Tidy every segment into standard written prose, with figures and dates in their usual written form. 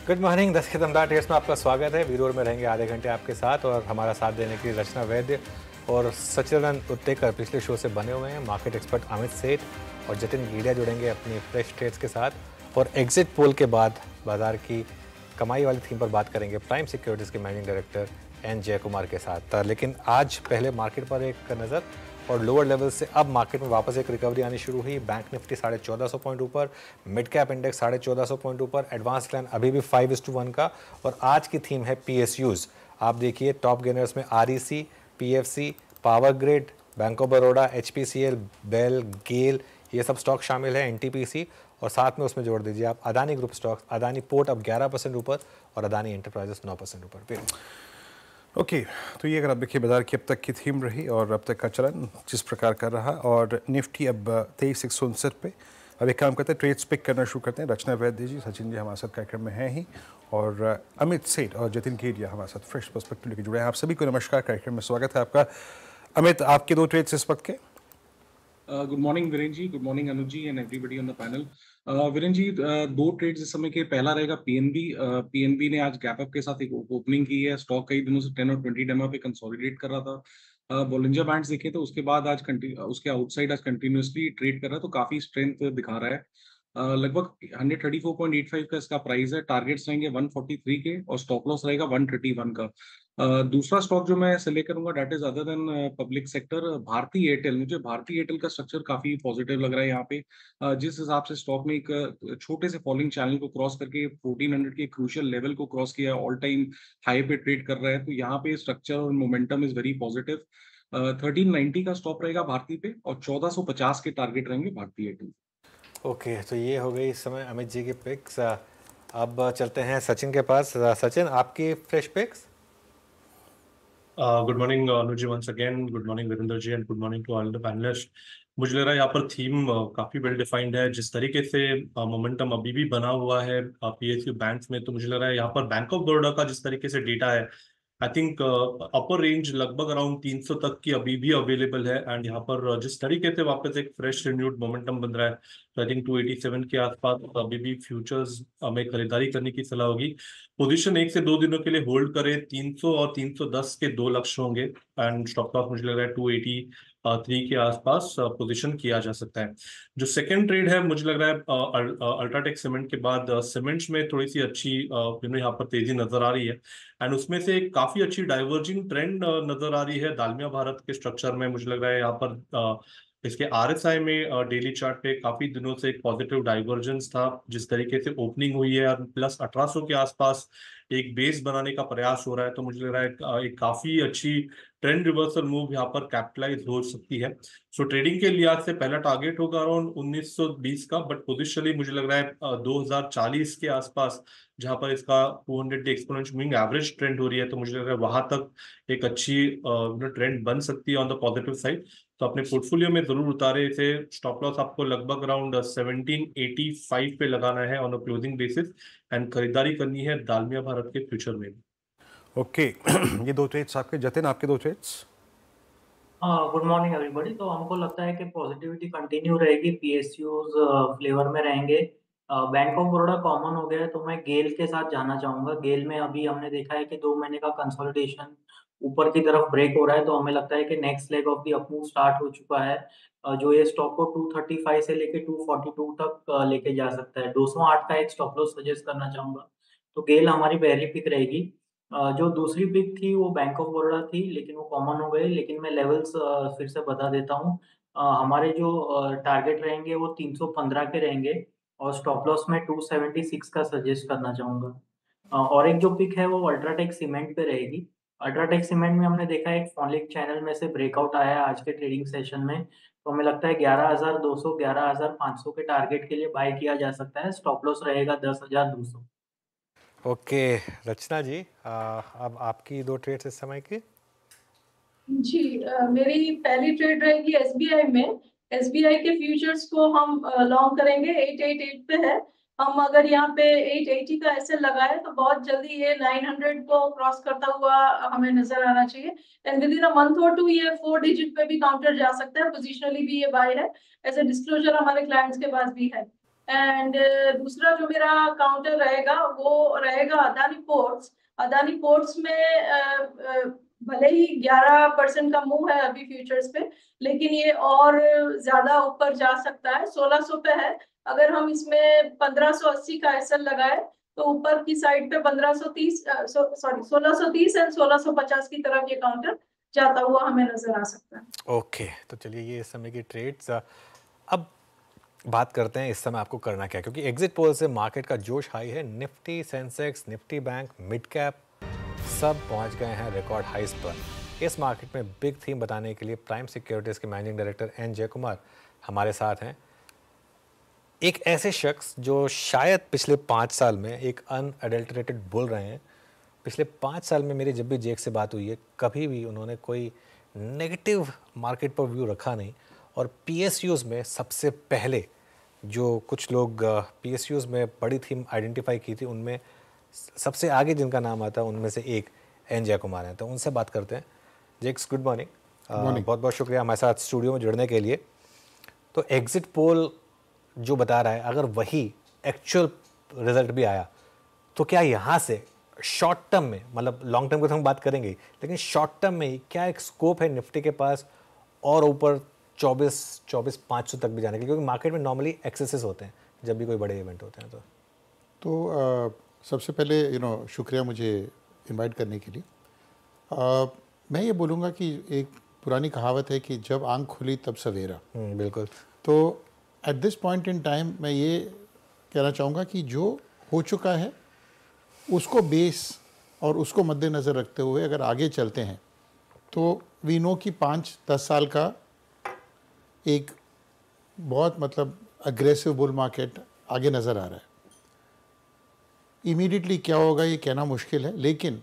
Good morning. 10 के दमदार trades में आपका स्वागत है। वीरोर में रहेंगे आधे घंटे आपके साथ और हमारा साथ देने के लिए रचना वैद्य और सचिन उत्तेकर पिछले शो से बने हुए हैं। मार्केट एक्सपर्ट अमित सेठ और जतिन गीडिया जुड़ेंगे अपनी फ्रेश ट्रेड्स के साथ और एग्जिट पोल के बाद बाजार की कमाई वाली थीम पर बात करेंगे प्राइम सिक्योरिटीज़ के मैनेजिंग डायरेक्टर एन जय कुमार के साथ। लेकिन आज पहले मार्केट पर एक नज़र और लोअर लेवल से अब मार्केट में वापस एक रिकवरी आनी शुरू हुई। बैंक निफ्टी 1450 पॉइंट ऊपर, मिड कैप इंडेक्स 1450 पॉइंट ऊपर, एडवांस प्लान अभी भी 5:1 का। और आज की थीम है पीएसयूज। आप देखिए टॉप गेनर्स में REC, PFC, Power Grid, Bank of Baroda, HPCL, BEL, GAIL, ये सब स्टॉक शामिल है, एनटीपीसी। और साथ में उसमें जोड़ दीजिए आप Adani group stocks. Adani port अब 11% ऊपर और अदानी एंटरप्राइजेस 9% ऊपर। ओके, तो ये अगर आप देखिए बाजार की अब तक की थीम रही और अब तक का चलन जिस प्रकार कर रहा, और निफ्टी अब 23,169 पे। अब एक काम करते हैं, ट्रेड्स पिक करना शुरू करते हैं। रचना वैद्य जी, सचिन जी हमारे साथ कार्यक्रम में हैं ही, और अमित सेठ और जतिन केडिया हमारे साथ फ्रेश पर्सपेक्टिव लेके जुड़े हैं। आप सभी को नमस्कार, कार्यक्रम में स्वागत है आपका। अमित, आपके दो ट्रेड्स इस वक्त के। Good morning Viren ji, good morning Anuj ji and everybody on the panel. Viren ji, दो ट्रेड्स इस समय के। पहला रहेगा पीएनबी। पीएनबी ने आज गैप अप के साथ एक ओपनिंग की है। स्टॉक कई दिनों से 10 और 20 डेमो पे कंसोलिडेट कर रहा था। बोलिंजर बैंड्स देखे तो उसके बाद आज उसके आउटसाइड आज कंटिन्यूअसली ट्रेड कर रहा है, तो काफी स्ट्रेंथ दिखा रहा है। लगभग 134.85 का इसका प्राइस है। टारगेट्स रहेंगे 143 के और स्टॉप लॉस रहेगा 131 का। दूसरा स्टॉक जो मैं सेलेक्ट करूंगा that is other than public sector, Bharti Airtel. मुझे भारती एयरटेल का स्ट्रक्चर काफी पॉजिटिव लग रहा है यहाँ पे। जिस हिसाब से स्टॉक में एक छोटे से फॉलिंग चैनल को क्रॉस करके 1400 के क्रूशियल लेवल को क्रॉस किया, ऑल टाइम हाई पे ट्रेड कर रहा है, तो यहाँ पे स्ट्रक्चर और मोमेंटम इज वेरी पॉजिटिव। 1390 का स्टॉप रहेगा भारती पे और 1450 के टारगेट रहेंगे भारती एयरटेल। ओके, तो ये हो गई इस समय अमित जी की पिक्स। अब चलते हैं सचिन के पास। सचिन, आपकी fresh picks. Good morning Anuj ji once again, good morning Virendra ji and good morning to all the panellist. मुझे लग रहा है यहाँ पर थीम काफी वेल डिफाइंड है। जिस तरीके से मोमेंटम अभी भी बना हुआ है पीएसयू बैंक्स में, तो मुझे लग रहा है यहाँ पर बैंक ऑफ बड़ौदा का जिस तरीके से डेटा है, आई थिंक अपर रेंज लगभग अराउंड 300 तक की अभी भी अवेलेबल है। एंड यहाँ पर जिस तरीके से वापस एक फ्रेश रिन्यूड मोमेंटम बन रहा है, तो आई थिंक 287 के आसपास अभी भी फ्यूचर्स में खरीदारी करने की सलाह होगी। पोजीशन 1 से 2 दिनों के लिए होल्ड करें। 300 और 310 के दो लक्ष्य होंगे एंड स्टॉप लॉस मुझे लग रहा है 283 के आसपास पोजीशन किया जा सकता है। जो सेकंड ट्रेड है, मुझे लग रहा है अल्ट्राटेक सीमेंट के बाद सीमेंट्स में थोड़ी सी अच्छी यहाँ पर तेजी नजर आ रही है। एंड उसमें से एक काफी अच्छी डाइवर्जिंग ट्रेंड नजर आ रही है दालमिया भारत के स्ट्रक्चर में। मुझे लग रहा है यहाँ पर इसके आरएसआई में डेली चार्ट पे काफी दिनों से एक पॉजिटिव डाइवर्जेंस था। जिस तरीके से ओपनिंग हुई है और प्लस 1800 के आसपास एक बेस बनाने का प्रयास हो रहा है, तो मुझे लग रहा है एक काफी अच्छी ट्रेंड रिवर्सल मूव यहाँ पर कैपिटलाइज हो सकती है। सो ट्रेडिंग के लिहाज से पहला टारगेट होगा अराउंड 1920 का, बट पोजिशनली मुझे लग रहा है 2040 के आसपास, जहां पर इसका 200 day exponential moving average trend हो रही है, तो मुझे लग रहा है वहां तक एक अच्छी ट्रेंड बन सकती है ऑन द पॉजिटिव साइड। तो अपने पोर्टफोलियो में जरूर उतारे इसे। स्टॉप लॉस आपको लगभग अराउंड 1785 पे लगाना है on a closing basis and खरीदारी करनी है दालमिया भारत के फ्यूचर में। ओके, ये दो ट्रेड्स आपके। जतिन, आपके दो ट्रेड्स। Good morning everybody. तो हमको लगता है कि पॉजिटिविटी कंटिन्यू रहेगी, पीएसयूज फ्लेवर में रहेंगे। बैंक ऑफ बड़ौदा कॉमन हो गया है, तो मैं गेल के साथ जाना चाहूंगा। गेल में अभी हमने देखा है कि 2 महीने का कंसोलिडेशन ऊपर की तरफ ब्रेक हो रहा है, तो हमें लगता है कि next leg of the up move start हो चुका है। जो ये स्टॉक को 235 से लेके 242 तक लेके जा सकता है। 208 का एक स्टॉप लॉस सजेस्ट करना चाहूंगा। तो गेल हमारी पहली पिक रहेगी। जो दूसरी पिक थी वो बैंक ऑफ बड़ौदा थी, लेकिन वो कॉमन हो गई। लेकिन मैं लेवल्स फिर से बता देता हूँ। हमारे जो टारगेट रहेंगे वो 315 के रहेंगे और स्टॉप लॉस में 276 का सजेस्ट करना चाहूंगा। और एक जो पिक है वो अल्ट्राटेक सीमेंट पे रहेगी। अल्ट्राटेक सीमेंट में हमने देखा है एक फॉलिंग चैनल में से ब्रेकआउट आया है आज के ट्रेडिंग सेशन में, तो हमें लगता है 11,200 11,500 के टारगेट के लिए बाय किया जा सकता है। स्टॉप लॉस रहेगा 10,200। ओके रचना जी, अब आपकी दो ट्रेड्स इस समय की। जी, मेरी पहली ट्रेड रहेगी एसबीआई में। एसबीआई के फ्यूचर्स को हम लॉन्ग करेंगे। 888 पे है। हम अगर यहाँ पे 880 का एसएल लगाए तो बहुत जल्दी ये 900 को क्रॉस करता हुआ हमें नजर आना चाहिए। And with in a month और टू ये 4 डिजिट पे भी काउंटर जा सकता है। पोजिशनली भी ये बाय है। ऐसे डिस्क्लोजर हमारे क्लाइंट्स के पास भी है। एंड दूसरा जो मेरा काउंटर रहेगा वो रहेगा अदानी पोर्ट्स। अदानी पोर्ट्स में भले ही 11% का मूव है अभी फ्यूचर्स पे, लेकिन ये और ज्यादा ऊपर जा सकता है। 1600 पे है, अगर हम इसमें 1580 का एसएल लगाए तो ऊपर की साइड पे 1530 सॉरी 1630 एंड 1650 की तरफ ये काउंटर जाता हुआ हमें नजर आ सकता है। ओके, तो चलिए ये इस समय की ट्रेड्स। अब बात करते हैं इस समय आपको करना क्या है, क्योंकि एग्जिट पोल से मार्केट का जोश हाई है। Nifty, Sensex, Nifty bank, mid cap सब पहुंच गए हैं रिकॉर्ड हाइस पर। इस मार्केट में बिग थीम बताने के लिए प्राइम सिक्योरिटीज़ के मैनेजिंग डायरेक्टर एन जयकुमार हमारे साथ हैं। एक ऐसे शख्स जो शायद पिछले 5 साल में एक अनअडल्टरेटेड बोल रहे हैं। पिछले 5 साल में मेरी जब भी जेक से बात हुई है, कभी भी उन्होंने कोई नेगेटिव मार्केट पर व्यू रखा नहीं। और पीएसयूज़ में सबसे पहले जो कुछ लोग पीएसयूज़ में बड़ी थीम आइडेंटिफाई की थी, उनमें सबसे आगे जिनका नाम आता है उनमें से एक एन जयकुमार हैं। तो उनसे बात करते हैं। जेक्स, गुड मॉर्निंग। बहुत बहुत शुक्रिया हमारे साथ स्टूडियो में जुड़ने के लिए। तो एग्जिट पोल जो बता रहा है, अगर वही एक्चुअल रिजल्ट भी आया तो क्या यहाँ से शॉर्ट टर्म में, मतलब लॉन्ग टर्म की तो हम बात करेंगे, लेकिन शॉर्ट टर्म में क्या एक स्कोप है निफ्टी के पास और ऊपर 24,500 तक भी जाने के लिए? क्योंकि मार्केट में नॉर्मली एक्सेसेस होते हैं जब भी कोई बड़े इवेंट होते हैं। तो सबसे पहले शुक्रिया मुझे इनवाइट करने के लिए। मैं ये बोलूँगा कि एक पुरानी कहावत है कि जब आंख खुली तब सवेरा। बिल्कुल। तो eight this point in time मैं ये कहना चाहूँगा कि जो हो चुका है उसको बेस और उसको मद्देनज़र रखते हुए अगर आगे चलते हैं तो वी नो कि 5-10 साल का एक बहुत मतलब अग्रेसिव बुल मार्केट आगे नज़र आ रहा है। इमीडिएटली क्या होगा ये कहना मुश्किल है, लेकिन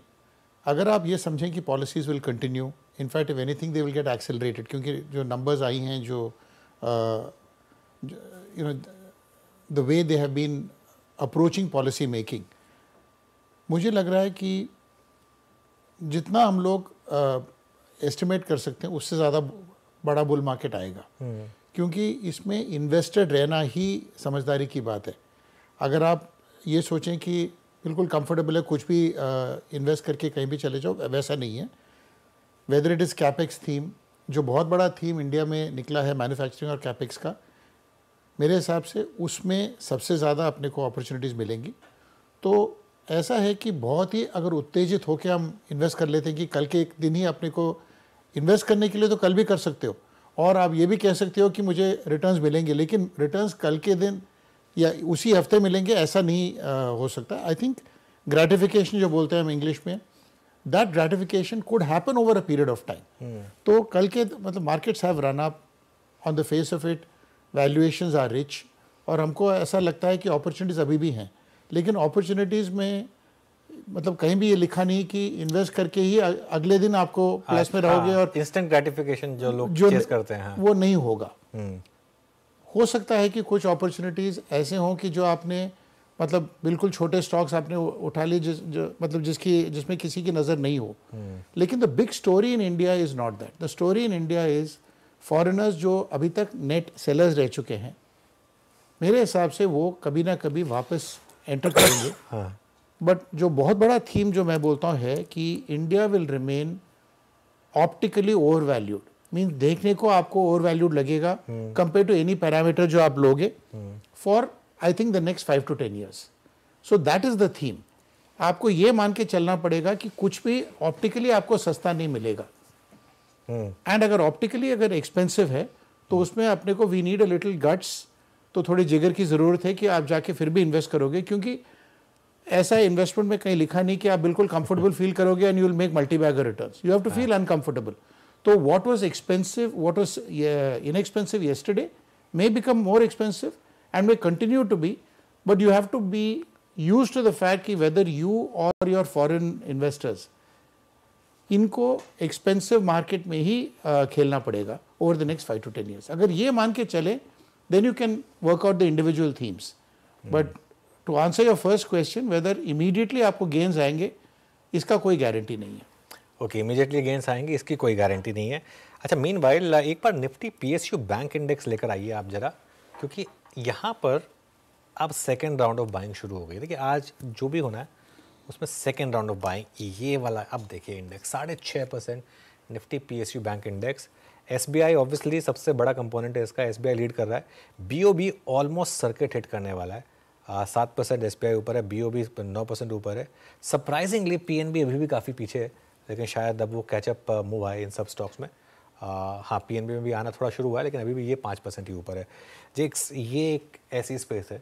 अगर आप ये समझें कि policies will continue, in fact if anything they will get accelerated, क्योंकि जो नंबर्स आई हैं, जो the way they have been approaching policy making, मुझे लग रहा है कि जितना हम लोग एस्टिमेट कर सकते हैं उससे ज़्यादा बड़ा बुल मार्केट आएगा। क्योंकि इसमें इन्वेस्टेड रहना ही समझदारी की बात है। अगर आप ये सोचें कि बिल्कुल कंफर्टेबल है कुछ भी इन्वेस्ट करके कहीं भी चले जाओ, वैसा नहीं है। Whether it is capex theme, जो बहुत बड़ा थीम इंडिया में निकला है मैन्युफैक्चरिंग और कैपेक्स का, मेरे हिसाब से उसमें सबसे ज़्यादा अपने को अपॉर्चुनिटीज़ मिलेंगी। तो ऐसा है कि बहुत ही अगर उत्तेजित होकर हम इन्वेस्ट कर लेते हैं कि कल के एक दिन ही अपने को इन्वेस्ट करने के लिए, तो कल भी कर सकते हो और आप ये भी कह सकते हो कि मुझे रिटर्न्स मिलेंगे, लेकिन रिटर्न्स कल के दिन या उसी हफ्ते मिलेंगे ऐसा नहीं हो सकता। आई थिंक ग्रेटिफिकेशन जो बोलते हैं हम इंग्लिश में, that gratification could happen over a period of time. तो कल के मतलब markets have run up on the face of it, valuations are rich, और हमको ऐसा लगता है कि अपॉर्चुनिटीज़ अभी भी हैं। लेकिन अपॉर्चुनिटीज़ में मतलब कहीं भी ये लिखा नहीं कि इन्वेस्ट करके ही अगले दिन आपको प्लस में रहोगे और इंस्टेंट ग्रेटिफिकेशन जो लोग चेस करते हैं, वो नहीं होगा। हो सकता है कि कुछ अपॉर्चुनिटीज़ ऐसे हों कि जो आपने मतलब बिल्कुल छोटे स्टॉक्स आपने उठा लिए मतलब जिसमें किसी की नज़र नहीं हो। लेकिन the big story in India is not that. The story in India is foreigners जो अभी तक नेट सेलर्स रह चुके हैं, मेरे हिसाब से वो कभी ना कभी वापस एंटर करेंगे। बट जो बहुत बड़ा थीम जो मैं बोलता हूँ है कि India will remain optically over valued. Means देखने को आपको ओवर वैल्यूड लगेगा कंपेयर टू एनी पैरामीटर जो आप लोगे for I think the next 5 to 10 years। So that is the theme. आपको ये मान के चलना पड़ेगा कि कुछ भी ऑप्टिकली आपको सस्ता नहीं मिलेगा। एंड अगर ऑप्टिकली अगर एक्सपेंसिव है तो उसमें अपने को we need a little guts, तो थोड़ी जिगर की ज़रूरत है कि आप जाके फिर भी इन्वेस्ट करोगे। क्योंकि ऐसा इन्वेस्टमेंट में कहीं लिखा नहीं कि आप बिल्कुल कंफर्टेबल फील करोगे and you will make multi bagger returns. You have to feel uncomfortable. तो what was expensive, what was inexpensive yesterday may become more expensive and may continue to be, but you have to be used to the fact कि whether you or your foreign investors इनको expensive market में ही खेलना पड़ेगा over the next 5 to 10 years। अगर ये मान के चले then you can work out the individual themes। But to answer your first question, whether immediately आपको गेन्स आएंगे, इसका कोई गारंटी नहीं है। ओके, इमीडिएटली गेन्स आएंगे इसकी कोई गारंटी नहीं है। अच्छा, मीनवाइल एक बार निफ्टी पीएसयू बैंक इंडेक्स लेकर आइए आप जरा, क्योंकि यहाँ पर अब सेकेंड राउंड ऑफ बाइंग शुरू हो गई। देखिए आज जो भी होना है उसमें सेकेंड राउंड ऑफ बाइंग ये वाला। अब देखिए index 6.5%, Nifty PSU bank index, SBI obviously सबसे बड़ा कंपोनेंट है इसका, SBI लीड कर रहा है। BOB ऑलमोस्ट सर्किट हिट करने वाला है, 7% SBI ऊपर है, BOB 9% ऊपर है। सरप्राइजिंगली PNB अभी भी काफ़ी पीछे है, लेकिन शायद अब वो कैचअप मूव आए इन सब स्टॉक्स में। हाँ PNB में भी आना थोड़ा शुरू हुआ है, लेकिन अभी भी ये 5% ही ऊपर है। ये एक ऐसी स्पेस है,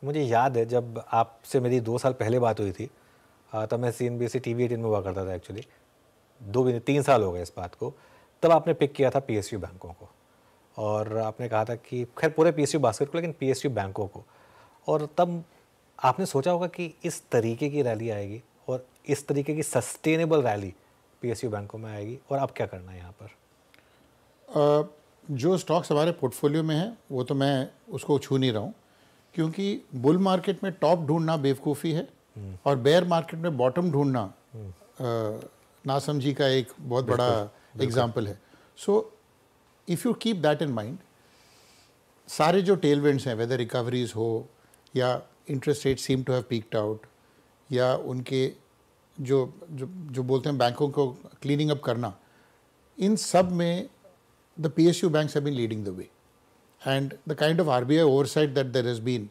मुझे याद है जब आपसे मेरी 2 साल पहले बात हुई थी, तब मैं CNBC TV18 में हुआ करता था एक्चुअली, 3 साल हो गए इस बात को। तब आपने पिक किया था PSU बैंकों को, और आपने कहा था कि खैर पूरे PSU बास्केट को, लेकिन PSU बैंकों को। और तब आपने सोचा होगा कि इस तरीके की रैली आएगी और इस तरीके की सस्टेनेबल रैली PSU बैंकों में आएगी, और अब क्या करना है यहाँ पर? जो स्टॉक्स हमारे पोर्टफोलियो में है वो तो मैं उसको छू नहीं रहा हूँ, क्योंकि बुल मार्केट में टॉप ढूंढना बेवकूफ़ी है और बेयर मार्केट में बॉटम ढूंढना नासमझी का एक बहुत बड़ा एग्जाम्पल है। So if you keep that in mind, सारे जो टेलविंड्स हैं, वेदर रिकवरीज हो या interest rate seem to have peaked out, या उनके जो जो जो बोलते हैं बैंकों को क्लीनिंग अप करना, इन सब में the PSU banks have been leading the way, and the kind of RBI oversight that there has been,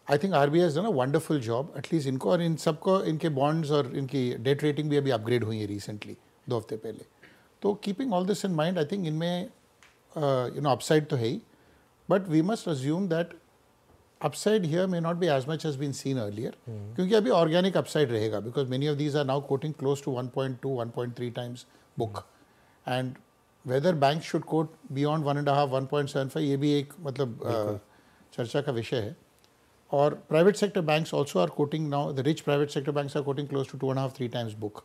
I think RBI has done a wonderful job, at least इनको और इन सबको, इनके bonds और इनकी debt rating भी अभी upgrade हुई है recently 2 हफ्ते पहले। तो keeping all this in mind, I think इनमें upside तो है ही, but we must assume that upside here may not be as much as been seen earlier, क्योंकि अभी organic upside रहेगा, because many of these are now quoting close to 1.2, 1.3 times book, and whether bank should quote beyond 1.5, 1.75, ये भी एक मतलब चर्चा का विषय है। और private sector banks also are quoting now, the rich private sector banks are quoting close to 2.5, 3 times book.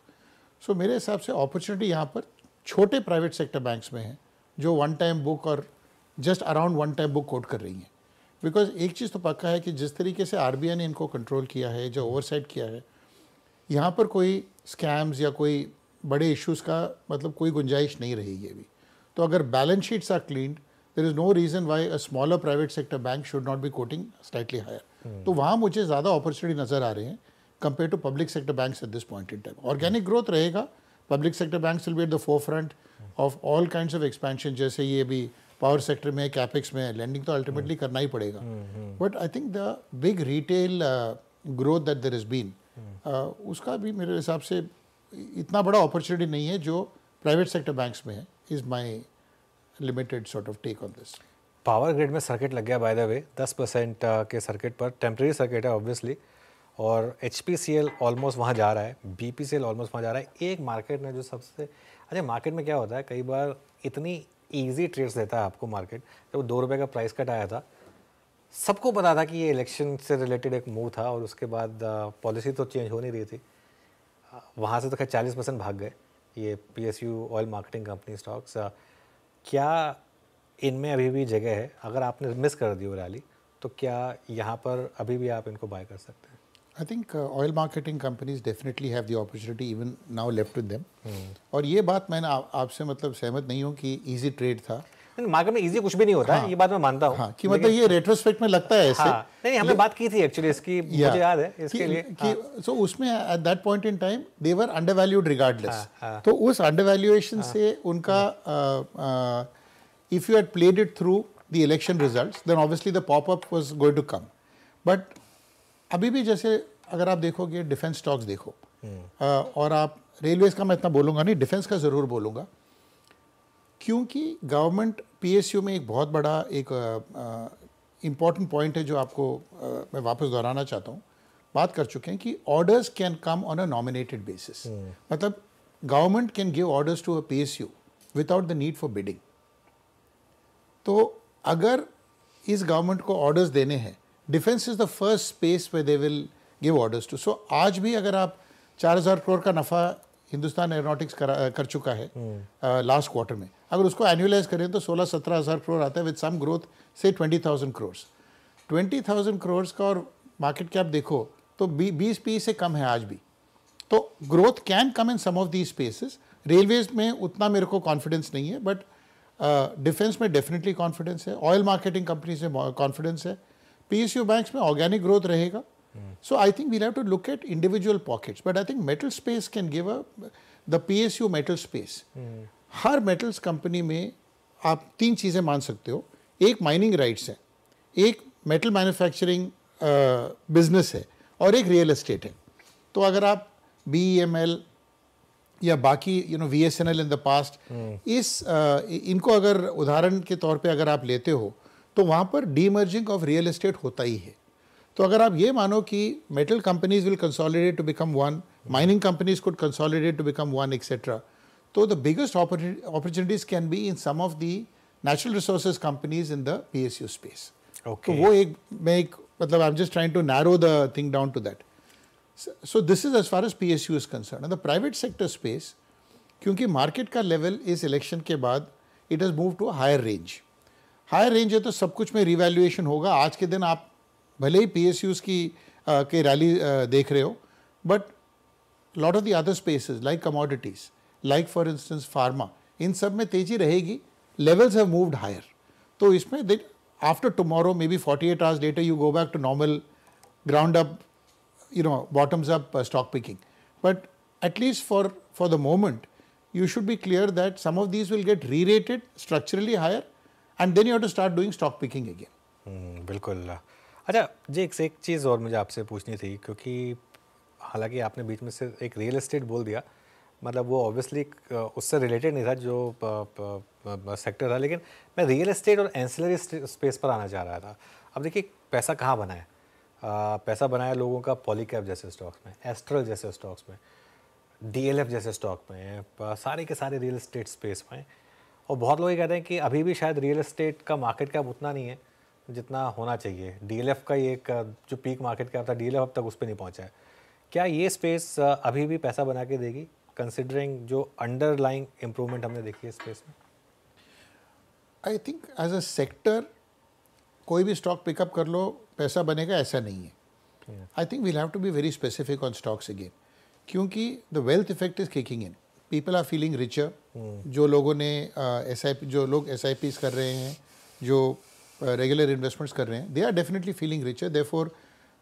So मेरे हिसाब से अपॉर्चुनिटी यहाँ पर छोटे प्राइवेट सेक्टर बैंक्स में है, जो 1 टाइम बुक और just around 1 time book quote कर रही हैं। बिकॉज एक चीज़ तो पक्का है कि जिस तरीके से RBI ने इनको कंट्रोल किया है, जो ओवरसाइट किया है, यहाँ पर कोई स्कैम्स या कोई बड़े इश्यूज़ का मतलब कोई गुंजाइश नहीं रहेगी अभी। तो अगर balance sheets are cleaned, there is no reason why a smaller private sector bank should not be quoting slightly higher. तो वहाँ मुझे ज़्यादा अपॉर्चुनिटी नज़र आ रहे हैं compare to public sector banks at this point in time. Organic growth रहेगा, public sector banks will be at the forefront of all kinds of expansion, जैसे ये भी पावर सेक्टर में, कैपेक्स में, लैंडिंग तो अल्टीमेटली करना ही पड़ेगा। But I think the big retail growth that there has been, उसका भी मेरे हिसाब से इतना बड़ा अपॉर्चुनिटी नहीं है जो प्राइवेट सेक्टर बैंक्स में है, is my limited sort of take on this. Power grid में सर्किट लग गया बाय द वे, 10% के सर्किट पर, टेम्प्रेरी सर्किट है ऑब्वियसली, और HPCL ऑलमोस्ट वहाँ जा रहा है, BPCL ऑलमोस्ट वहाँ जा रहा है। एक मार्केट में जो सबसे अच्छा, मार्केट में क्या होता है, कई बार इतनी ईजी ट्रेड्स देता है आपको मार्केट। जब 2 रुपये का प्राइस कट आया था, सबको पता था कि ये इलेक्शन से रिलेटेड एक मूव था, और उसके बाद पॉलिसी तो चेंज हो नहीं रही थी, वहाँ से तो खैर 40% भाग गए ये PSU oil marketing company stocks. क्या इनमें अभी भी जगह है? अगर आपने मिस कर दी वो रैली, तो क्या यहाँ पर अभी भी आप इनको बाय कर सकते हैं? I think oil marketing companies definitely have the opportunity even now left with them. और ये बात मैंने आपसे मतलब सहमत नहीं हूँ कि इजी ट्रेड था। मार्केट में इजी कुछ भी नहीं होता है, ये बात मैं मानता हूँ। हाँ, कि मतलब ये रेट्रोस्पेक्ट में लगता है ऐसे। हाँ, नहीं, हमने बात की थी एक्चुअली इसकी, मुझे याद है इसके लिए कि सो उसमें at that point in time they were undervalued regardless. तो उस अंडरवैल्यूएशन से उनका if you had played it through the election results, then obviously the popup was going to come. But अभी भी जैसे अगर आप देखोगे डिफेंस स्टॉक्स देखो, और आप रेलवेज का मैं इतना बोलूँगा नहीं, डिफेंस का ज़रूर बोलूँगा, क्योंकि गवर्नमेंट PSU में एक बहुत बड़ा एक इम्पॉर्टेंट पॉइंट है जो आपको मैं वापस दोहराना चाहता हूँ। बात कर चुके हैं कि orders can come on a nominated basis, मतलब government can give orders to a PSU without the need for bidding. तो अगर इस गवर्नमेंट को ऑर्डर्स देने हैं, defence is the first space way they will give orders to. So आज भी अगर आप 4,000 करोड़ का नफ़ा हिंदुस्तान एरोनॉटिक्स कर चुका है लास्ट क्वार्टर में, अगर उसको एनुअलाइज करें तो 16-17 हज़ार करोड़ आता है विद सम ग्रोथ से 20,000 करोड़। 20,000 करोड़ का और मार्केट कैप देखो तो 20 PE से कम है आज भी। तो growth can come in some of these spaces. Railways में उतना मेरे को कॉन्फिडेंस नहीं है, बट डिफेंस में डेफिनेटली कॉन्फिडेंस है, ऑयल मार्केटिंग कंपनीज में कॉन्फिडेंस है, PSU banks में organic growth रहेगा. So I think we'll have to look at individual pockets. But I think metal space can give the PSU metal space. Her metals company में आप 3 चीज़ें मान सकते हो. एक mining rights है, एक metal manufacturing business है और एक real estate है. तो अगर आप BEML या बाकी VSNL इन द पास्ट इनको अगर उदाहरण के तौर पे अगर आप लेते हो तो वहाँ पर डीमर्जिंग ऑफ रियल एस्टेट होता ही है. तो अगर आप ये मानो कि metal companies will consolidate to become one, mining companies could consolidate to become one etcetera, तो the biggest opportunities can be in some of the natural resources companies in the PSU space. तो वो एक मतलब I am just trying to narrow the thing down to that. So this is as far as PSU is concerned. And the private sector space, क्योंकि market का level इस election के बाद it has move to higher range. Higher range है तो सब कुछ में रिवैल्यूएशन होगा. आज के दिन आप भले ही PSUs की रैली देख रहे हो, but lot of the other spaces like commodities, like for instance pharma, इन सब में तेजी रहेगी. Levels have moved higher. तो इसमें after tomorrow may be 48 hours later you go back to normal ground up bottoms up stock picking. But at least for the moment, you should be clear that some of these will get re-rated structurally higher, and then you have to start doing stock picking again. बिल्कुल. अच्छा जी, एक चीज़ और मुझे आपसे पूछनी थी, क्योंकि हालांकि आपने बीच में से एक रियल एस्टेट बोल दिया, मतलब वो ऑब्वियसली उससे रिलेटेड नहीं था जो सेक्टर था, लेकिन मैं रियल एस्टेट और एंसिलरी स्पेस पर आना चाह रहा था. अब देखिए पैसा कहाँ बना है. पैसा बनाया लोगों का पॉलीकैप जैसे स्टॉक्स में, एस्ट्रल जैसे स्टॉक्स में, DLF जैसे स्टॉक में, सारे के सारे रियल एस्टेट स्पेस में. और बहुत लोग ये कहते हैं कि अभी भी शायद रियल एस्टेट का मार्केट कैप उतना नहीं है जितना होना चाहिए. DLF का ये एक जो पीक मार्केट कैप था, DLF अब तक उस पर नहीं पहुंचा है. क्या ये स्पेस अभी भी पैसा बना के देगी, कंसिडरिंग जो अंडरलाइंग इम्प्रूवमेंट हमने देखी है स्पेस में? I think as a sector कोई भी स्टॉक पिकअप कर लो पैसा बनेगा ऐसा नहीं है. I think we'll have to be very specific on stocks again, क्योंकि the wealth effect is kicking in. People are feeling richer. जो लोगों ने जो लोग SIPs कर रहे हैं, जो रेगुलर इन्वेस्टमेंट्स कर रहे हैं, they are definitely feeling richer. Therefore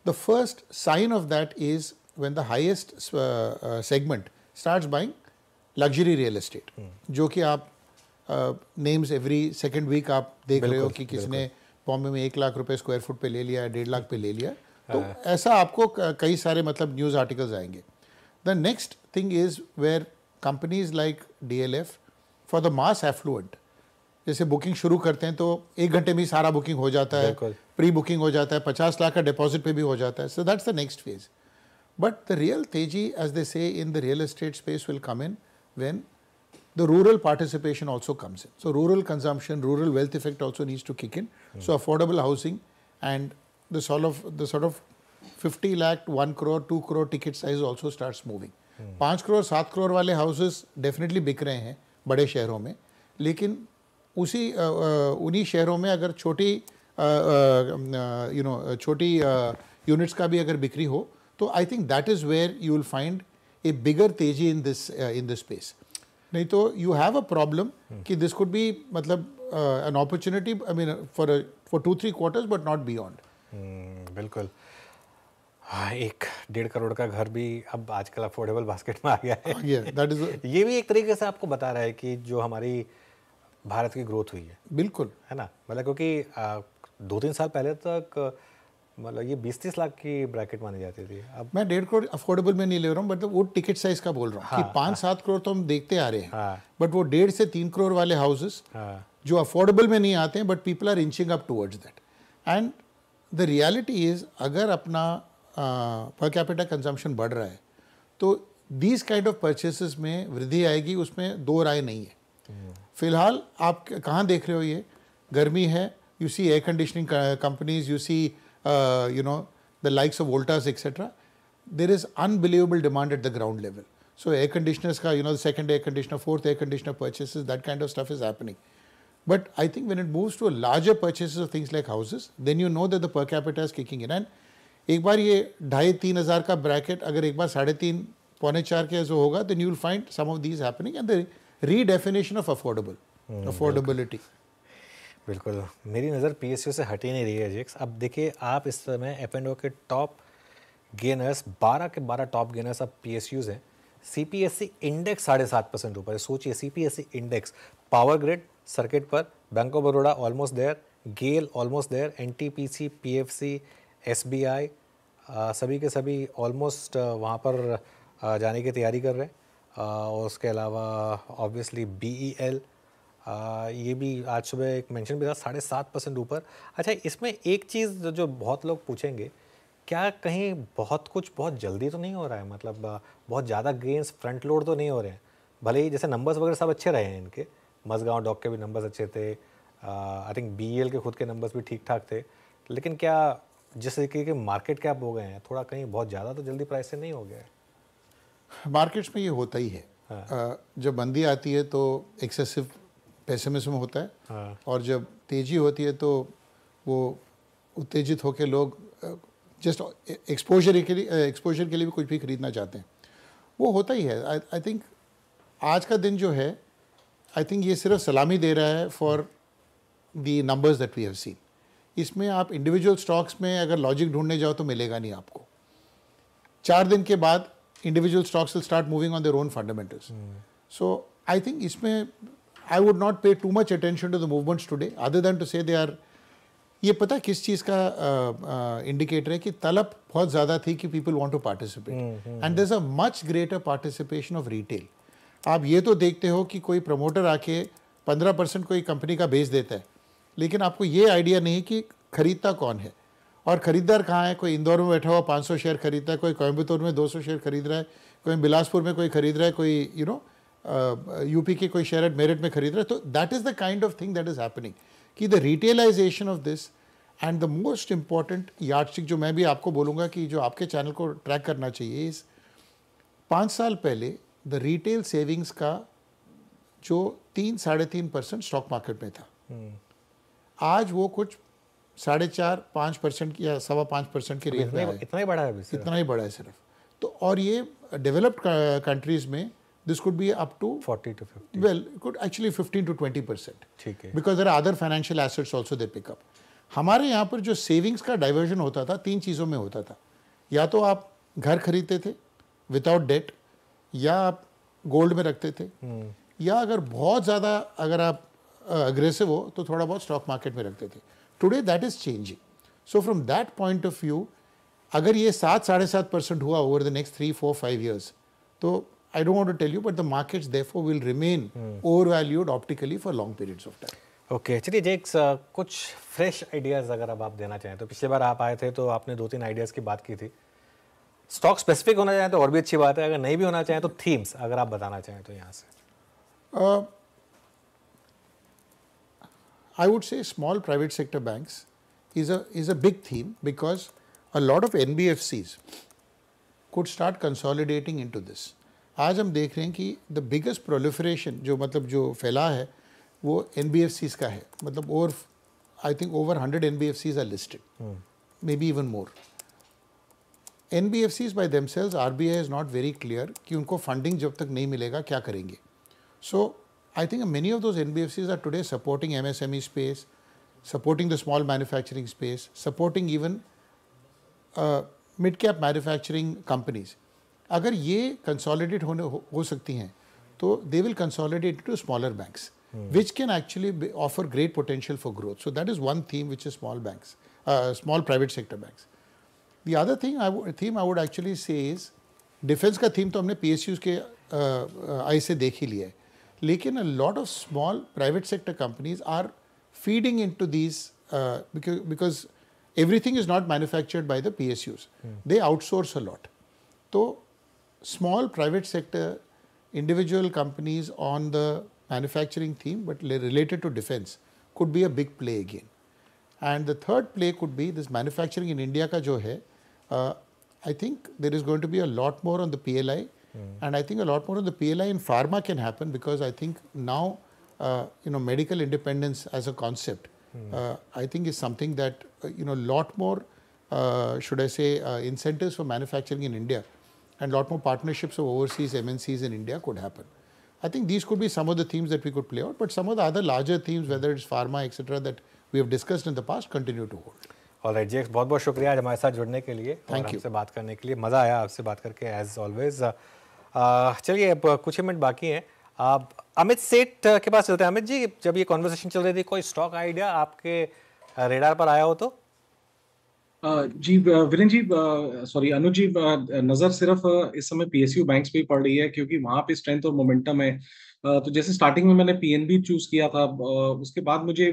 the first sign of that is when the highest segment starts buying luxury real estate, जो कि आप नेम्स एवरी सेकेंड वीक आप देख रहे हो कि किसने बॉम्बे में 1 लाख रुपए स्क्वायर फुट पे ले लिया, 1.5 लाख पे ले लिया. तो ऐसा आपको कई सारे मतलब न्यूज़ आर्टिकल्स आएंगे. The next thing is where companies like DLF for the mass affluent, जैसे बुकिंग शुरू करते हैं तो 1 घंटे में ही सारा बुकिंग हो जाता है, प्री बुकिंग हो जाता है, 50 लाख का डिपॉजिट पे भी हो जाता है. So that's the next phase. But the real तेजी एज दे से in the real estate space will come in when the rural participation also comes in. So rural consumption, rural wealth effect also needs to kick in. So affordable housing and the sort of 50 lakh, 1 crore, 2 crore ticket size also starts moving. 5 crore, 7 crore वाले houses definitely बिक रहे हैं बड़े शहरों में, लेकिन उन्हीं शहरों में अगर छोटी units का भी अगर बिक्री हो, तो I think that is where you will find a bigger तेजी in this space. नहीं तो यू हैव अ प्रॉब्लम कि दिस कुड बी मतलब an opportunity, I mean for 2-3 quarters but not beyond. बिल्कुल. हाँ, 1-1.5 करोड़ का घर भी अब आजकल अफोर्डेबल बास्केट में आ गया है. दैट इज ये भी एक तरीके से आपको बता रहा है कि जो हमारी भारत की ग्रोथ हुई है. बिल्कुल, है ना. मतलब क्योंकि 2-3 साल पहले तक मतलब ये 20-30 लाख की ब्रैकेट मानी जाती थी. अब मैं 1.5 करोड़ अफोर्डेबल में नहीं ले रहा हूँ, बट वो टिकट साइज का बोल रहा हूँ कि 5-7 करोड़ तो हम देखते आ रहे हैं, बट वो 1.5 से 3 करोड़ वाले हाउसेस जो अफोर्डेबल में नहीं आते हैं, but people are inching up towards that. And the reality is अगर अपना पर कैपिटा कंजम्पशन बढ़ रहा है तो दीज काइंड ऑफ परचेसेस में वृद्धि आएगी, उसमें दो राय नहीं है. फिलहाल आप कहाँ देख रहे हो, ये गर्मी है, you see air conditioning companies, you see the likes of Voltas, etc. There is unbelievable demand at the ground level. So air conditioners ka, the second air conditioner, fourth air conditioner purchases, that kind of stuff is happening. But I think when it moves to a larger purchases of things like houses, then you know that the per capita is kicking in. And एक बार ये 2,500-3 हज़ार का bracket अगर एक बार 3.5-4 के जो होगा, then you will find some of these happening and the redefinition of affordability. बिल्कुल, मेरी नज़र पीएसयू से हट ही नहीं रही है जिक्स। अब देखिए आप इस समय एफ&ओ के टॉप गेनर्स 12 के 12 टॉप गेनर्स अब पीएसयूज हैं। सीपीएससी इंडेक्स 7.5% ऊपर है। सोचिए CPSC index, power grid circuit पर, bank of Baroda almost there, GAIL almost there, NTPC, PFC, SBI सभी के सभी ऑलमोस्ट वहाँ पर जाने की तैयारी कर रहे हैं। और उसके अलावा ऑब्वियसली बीईएल ये भी आज सुबह एक मेंशन भी था 7.5% ऊपर। अच्छा, इसमें एक चीज़ जो बहुत लोग पूछेंगे, क्या कहीं बहुत जल्दी तो नहीं हो रहा है? मतलब बहुत ज़्यादा गेंस फ्रंट लोड तो नहीं हो रहे हैं? भले ही जैसे नंबर्स वगैरह सब अच्छे रहे हैं इनके, मजगांव डॉक के भी नंबर्स अच्छे थे, आई थिंक बीईएल के खुद के नंबर्स भी ठीक ठाक थे, लेकिन क्या जिस तरीके के मार्केट कैप हो गए हैं, थोड़ा कहीं बहुत ज़्यादा तो जल्दी प्राइस से नहीं हो गया है? मार्केट्स में ये होता ही है। जब मंदी आती है तो एक्सेसिव पेसिमिज्म होता है। और जब तेजी होती है तो वो उत्तेजित होकर लोग जस्ट एक्सपोजर के लिए भी कुछ भी खरीदना चाहते हैं। वो होता ही है। आई थिंक आज का दिन जो है, आई थिंक ये सिर्फ सलामी दे रहा है for the numbers that we have seen. इसमें आप इंडिविजुअल स्टॉक्स में अगर लॉजिक ढूंढने जाओ तो मिलेगा नहीं आपको। 4 दिन के बाद individual stocks will start moving on their own fundamentals. So I think इसमें I would not pay too much attention to the movements today, other than to say they are, ये पता किस चीज़ का इंडिकेटर है कि तलब बहुत ज़्यादा थी कि people want to participate and there's a much greater participation of retail. आप ये तो देखते हो कि कोई प्रमोटर आके 15% कोई कंपनी का बेच देता है, लेकिन आपको ये आइडिया नहीं कि खरीदता कौन है और ख़रीदार कहाँ है। कोई इंदौर में बैठा हुआ 500 शेयर खरीदता है, कोई कोयम्बतूर में 200 शेयर खरीद रहा है, कोई बिलासपुर में कोई खरीद रहा है, कोई यूपी के कोई शेयर मेरिट में खरीद रहा है। तो that is the kind of thing that is happening कि the retailisation of this and the most important yardstick जो मैं भी आपको बोलूँगा कि जो आपके चैनल को ट्रैक करना चाहिए इस 5 साल पहले द रिटेल सेविंग्स का जो 3-3.5% स्टॉक मार्केट में था, आज वो कुछ 4.5-5% या 5.25% के रेंज में इतना ही बड़ा है अभी, इतना ही बड़ा है सिर्फ। तो और ये डेवलप्ड कंट्रीज में this could be up to 40 to 50, well could actually 15 to 20%, ठीक है, because there are other financial assets also they pick up. हमारे यहाँ पर जो सेविंग्स का डाइवर्जन होता था 3 चीज़ों में होता था। या तो आप घर खरीदते थे विदाउट डेट, या आप गोल्ड में रखते थे, या अगर बहुत ज़्यादा अगर आप अग्रेसिव हो तो थोड़ा बहुत स्टॉक मार्केट में रखते थे। Today that is changing. So from that point of view, अगर ये 7-7.5% हुआ over the next 3, 4, 5 years, तो I don't want to tell you, but the markets therefore will remain overvalued optically for long periods of time. Okay, चलिए जेक्स, कुछ fresh ideas अगर अब आप देना चाहें तो। पिछली बार आप आए थे तो आपने 2-3 आइडियाज़ की बात की थी। स्टॉक स्पेसिफिक होना चाहें तो और भी अच्छी बात है, अगर नहीं भी होना चाहें तो थीम्स अगर आप बताना चाहें तो यहाँ से। I would say small private sector banks is a big theme because a lot of NBFCs could start consolidating into this. आज हम देख रहे हैं कि the biggest proliferation जो फैला है वो NBFCs का है। मतलब I think over 100 NBFCs are listed, maybe even more. NBFCs by themselves, RBI is not very clear कि उनको funding जब तक नहीं मिलेगा क्या करेंगे। So I think many of those NBFCs are today supporting MSME space, supporting the small manufacturing space, supporting even mid-cap manufacturing companies. अगर ये consolidate हो सकती हैं तो they will consolidate into smaller banks, which can actually offer great potential for growth. So that is one theme which is small banks, small private sector banks. The other thing I would actually say is defense का theme तो हमने PSUs के आई से देख ही लिया है, लेकिन a lot of small private sector companies are feeding into these because everything is not manufactured by the PSUs. They outsource a lot. So small private sector individual companies on the manufacturing theme but related to defense could be a big play again. And the third play could be this manufacturing in India का जो है, I think there is going to be a lot more on the PLI. And I think a lot more on the PLI in pharma can happen because I think now, medical independence as a concept, I think is something that, lot more, should I say, incentives for manufacturing in India and lot more partnerships of overseas MNCs in India could happen. I think these could be some of the themes that we could play out, but some of the other larger themes, whether it's pharma, etc., that we have discussed in the past, continue to hold. Alright जेक्स, बहुत बहुत शुक्रिया आज हमारे साथ जुड़ने के लिए और Thank you. हमसे बात करने के लिए। मज़ा आया आपसे बात करके एज ऑलवेज। चलिए अब कुछ ही मिनट बाकी हैं, आप अमित सेठ के पास चलते हैं। अमित जी, जब ये कॉन्वर्सेशन चल रही थी, कोई स्टॉक आइडिया आपके रेडार पर आया हो तो? जी वीरेन जी, सॉरी अनुज जी, नजर सिर्फ इस समय पीएसयू बैंक्स पे ही पड़ रही है क्योंकि वहां पे स्ट्रेंथ और मोमेंटम है। तो जैसे स्टार्टिंग में मैंने पीएनबी चूज किया था, उसके बाद मुझे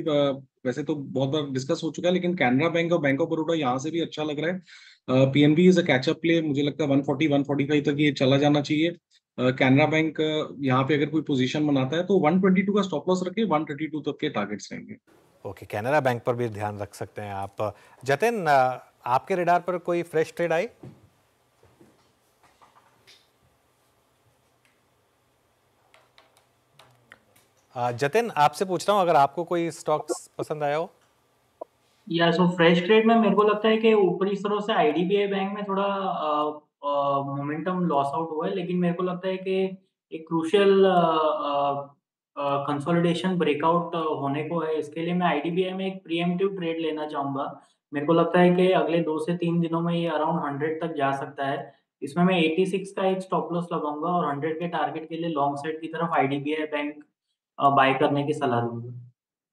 वैसे तो बहुत बार डिस्कस हो चुका है, लेकिन कैनरा बैंक और बैंक ऑफ बड़ौदा यहाँ से भी अच्छा लग रहा है। PNB is a catch up play, मुझे लगता है 140 145 तक ये चला जाना चाहिए। कैनरा बैंक यहाँ पे अगर कोई पोजीशन बनाता है तो 122 का स्टॉप लॉस रखे, 132 तक के टारगेट्स रहेंगे। ओके, कैनरा बैंक पर भी ध्यान रख सकते हैं आप। जतिन, आपके रेडार पर कोई फ्रेश ट्रेड आई? जतिन, आपसे पूछ रहा हूँ अगर आपको कोई स्टॉक्स पसंद आया हो। या सो फ्रेश ट्रेड में मेरे को लगता है कि ऊपरी स्तरों से आईडीबीआई बैंक में थोड़ा मोमेंटम लॉस आउट हुआ है, लेकिन मेरे को लगता है कि एक क्रूशियल कंसोलिडेशन ब्रेकआउट होने को है। इसके लिए मैं आईडीबीआई में एक प्रीएम्प्टिव ट्रेड लेना चाहूंगा। मेरे को लगता है कि अगले 2 से 3 दिनों में ये अराउंड 100 तक जा सकता है। इसमें मैं 86 का एक स्टॉप लॉस लगाऊंगा और 100 के टारगेट के लिए लॉन्ग साइड की तरफ आईडीबीआई बैंक बाय करने की सलाह दूंगा।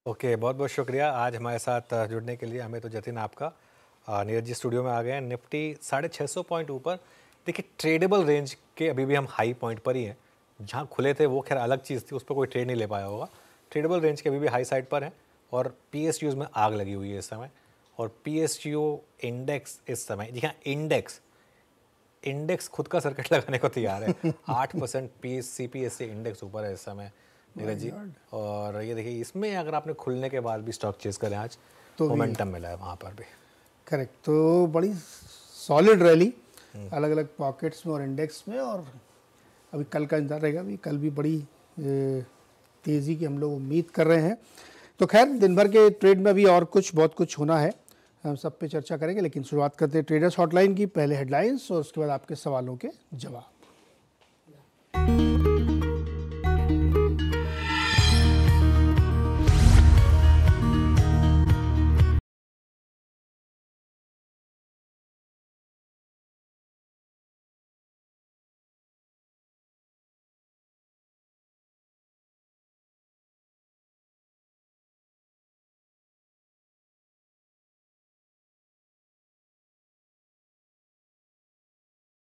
ओके, बहुत बहुत शुक्रिया आज हमारे साथ जुड़ने के लिए। हमें तो जतिन आपका। नीरज जी स्टूडियो में आ गए हैं। निफ्टी 650 पॉइंट ऊपर। देखिए, ट्रेडेबल रेंज के अभी भी हम हाई पॉइंट पर ही हैं। जहाँ खुले थे वो खैर अलग चीज़ थी, उस पर कोई ट्रेड नहीं ले पाया होगा। ट्रेडेबल रेंज के अभी भी हाई साइड पर हैं और पीएसयूज़ में आग लगी हुई है इस समय। और पीएसयू इंडेक्स इस समय, जी हाँ, इंडेक्स खुद का सर्किट लगाने को तैयार है। 8% सीपीएससी इंडेक्स ऊपर है इस समय नीरज जी। और ये देखिए, इसमें अगर आपने खुलने के बाद भी स्टॉक चेस करें आज तो मोमेंटम मिला है वहाँ पर भी। करेक्ट, तो बड़ी सॉलिड रैली अलग अलग पॉकेट्स में और इंडेक्स में। और अभी कल का इंतजार रहेगा, अभी कल भी बड़ी तेज़ी की हम लोग उम्मीद कर रहे हैं। तो खैर, दिन भर के ट्रेड में अभी और कुछ बहुत कुछ होना है, हम सब पे चर्चा करेंगे, लेकिन शुरुआत करते हैं ट्रेडर्स हॉटलाइन की। पहले हेडलाइंस और उसके बाद आपके सवालों के जवाब।